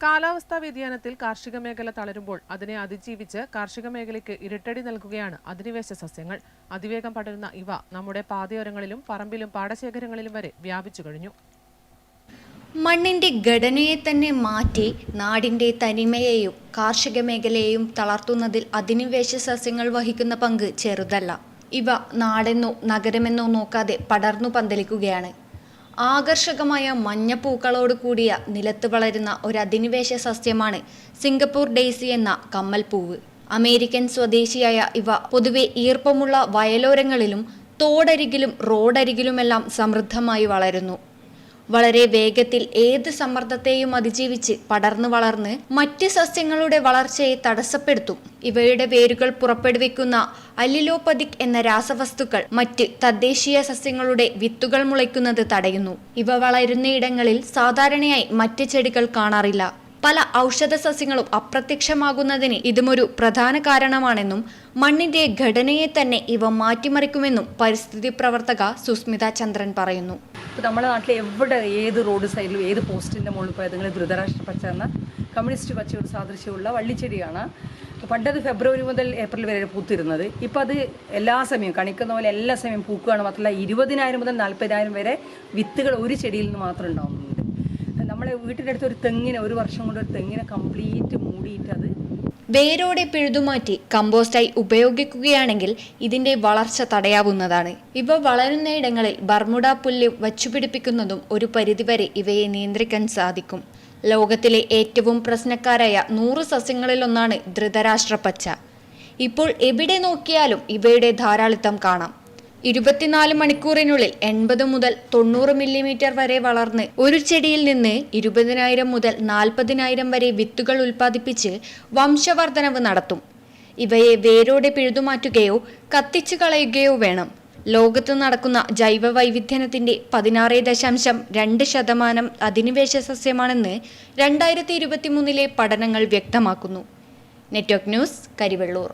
കാലാവസ്ഥാ വ്യതിയാനത്തിൽ കാർഷിക മേഖല തളരുമ്പോൾ അതിനെ അതിജീവിച്ച് കാർഷിക മേഖലയ്ക്ക് ഇരട്ടടി നൽകുകയാണ് അധിനിവേശ സസ്യങ്ങൾ. അതിവേഗം പടരുന്ന ഇവ നമ്മുടെ പാതയോരങ്ങളിലും പറമ്പിലും പാടശേഖരങ്ങളിലും വരെ വ്യാപിച്ചു കഴിഞ്ഞു. മണ്ണിന്റെ ഘടനയെ തന്നെ മാറ്റി നാടിന്റെ തനിമയെയും കാർഷിക മേഖലയെയും തളർത്തുന്നതിൽ അധിനിവേശ സസ്യങ്ങൾ വഹിക്കുന്ന പങ്ക് ചെറുതല്ല. ഇവ നാടെന്നോ നഗരമെന്നോ നോക്കാതെ പടർന്നു പന്തലിക്കുകയാണ്. ആകർഷകമായ മഞ്ഞപ്പൂക്കളോട് കൂടിയ നിലത്ത് വളരുന്ന ഒരു അധിനിവേശ സസ്യമാണ് സിംഗപ്പൂർ ഡെയ്സി എന്ന കമ്മൽപ്പൂവ്. അമേരിക്കൻ സ്വദേശിയായ ഇവ പൊതുവെ ഈർപ്പമുള്ള വയലോരങ്ങളിലും തോടരികിലും റോഡരികിലുമെല്ലാം സമൃദ്ധമായി വളരുന്നു. വളരെ വേഗത്തിൽ ഏത് സമ്മർദ്ദത്തെയും അതിജീവിച്ച് പടർന്നു വളർന്ന് മറ്റ് സസ്യങ്ങളുടെ വളർച്ചയെ തടസ്സപ്പെടുത്തും. ഇവയുടെ വേരുകൾ പുറപ്പെടുവിക്കുന്ന അല്ലിലോപതിക് എന്ന രാസവസ്തുക്കൾ മറ്റ് തദ്ദേശീയ സസ്യങ്ങളുടെ വിത്തുകൾ മുളയ്ക്കുന്നത് തടയുന്നു. ഇവ വളരുന്നയിടങ്ങളിൽ സാധാരണയായി മറ്റ് ചെടികൾ കാണാറില്ല. പല ഔഷധ സസ്യങ്ങളും അപ്രത്യക്ഷമാകുന്നതിന് ഇതുമൊരു പ്രധാന കാരണമാണെന്നും മണ്ണിന്റെ ഘടനയെ തന്നെ ഇവ മാറ്റിമറിക്കുമെന്നും പരിസ്ഥിതി പ്രവർത്തക സുസ്മിത ചന്ദ്രൻ പറയുന്നു. നമ്മുടെ നാട്ടിൽ എവിടെ ഏത് റോഡ് സൈഡിലും ഏത് പോസ്റ്റിൻ്റെ മുകളിൽ പോയാൽ നിങ്ങൾ ധൃതരാഷ്ട്ര പച്ച എന്ന കമ്മ്യൂണിസ്റ്റ് പച്ചയോട് സാദൃശ്യമുള്ള വള്ളിച്ചെടിയാണ്. പണ്ടത് ഫെബ്രുവരി മുതൽ ഏപ്രിൽ വരെ പൂത്തിരുന്നത്. ഇപ്പം അത് എല്ലാ സമയവും കണിക്കുന്ന പോലെ എല്ലാ സമയവും പൂക്കുകയാണ്. മാത്രമല്ല 20,000 മുതൽ 40,000 വരെ വിത്തുകൾ ഒരു ചെടിയിൽ നിന്ന് മാത്രം ഉണ്ടാകുന്നുണ്ട്. നമ്മളെ വീട്ടിൻ്റെ അടുത്ത് ഒരു തെങ്ങിനെ ഒരു വർഷം കൊണ്ട് ഒരു തെങ്ങിനെ കംപ്ലീറ്റ് മൂടിയിട്ട് അത് വേരോടെ പിഴുതുമാറ്റി കമ്പോസ്റ്റായി ഉപയോഗിക്കുകയാണെങ്കിൽ ഇതിന്റെ വളർച്ച തടയാവുന്നതാണ്. ഇവ വളരുന്നയിടങ്ങളിൽ ബർമുഡ പുല്ല് വച്ചുപിടിപ്പിക്കുന്നതും ഒരു പരിധിവരെ ഇവയെ നിയന്ത്രിക്കാൻ സാധിക്കും. ലോകത്തിലെ ഏറ്റവും പ്രശ്നക്കാരായ 100 സസ്യങ്ങളിലൊന്നാണ് ധൃതരാഷ്ട്ര പച്ച. ഇപ്പോൾ എവിടെ നോക്കിയാലും ഇവയുടെ ധാരാളിത്തം കാണാം. 24 മണിക്കൂറിനുള്ളിൽ 80 മുതൽ 90 മില്ലിമീറ്റർ വരെ വളർന്ന് ഒരു ചെടിയിൽ നിന്ന് 20,000 മുതൽ 40,000 വരെ വിത്തുകൾ ഉൽപ്പാദിപ്പിച്ച് വംശവർദ്ധനവ് നടത്തും. ഇവയെ വേരോടെ പിഴുതുമാറ്റുകയോ കത്തിച്ചു കളയുകയോ വേണം. ലോകത്ത് നടക്കുന്ന ജൈവ വൈവിധ്യത്തിന്റെ 16.2% അധിനിവേശ സസ്യമാണെന്ന് 2023 പഠനങ്ങൾ വ്യക്തമാക്കുന്നു. Network news, Karivellur.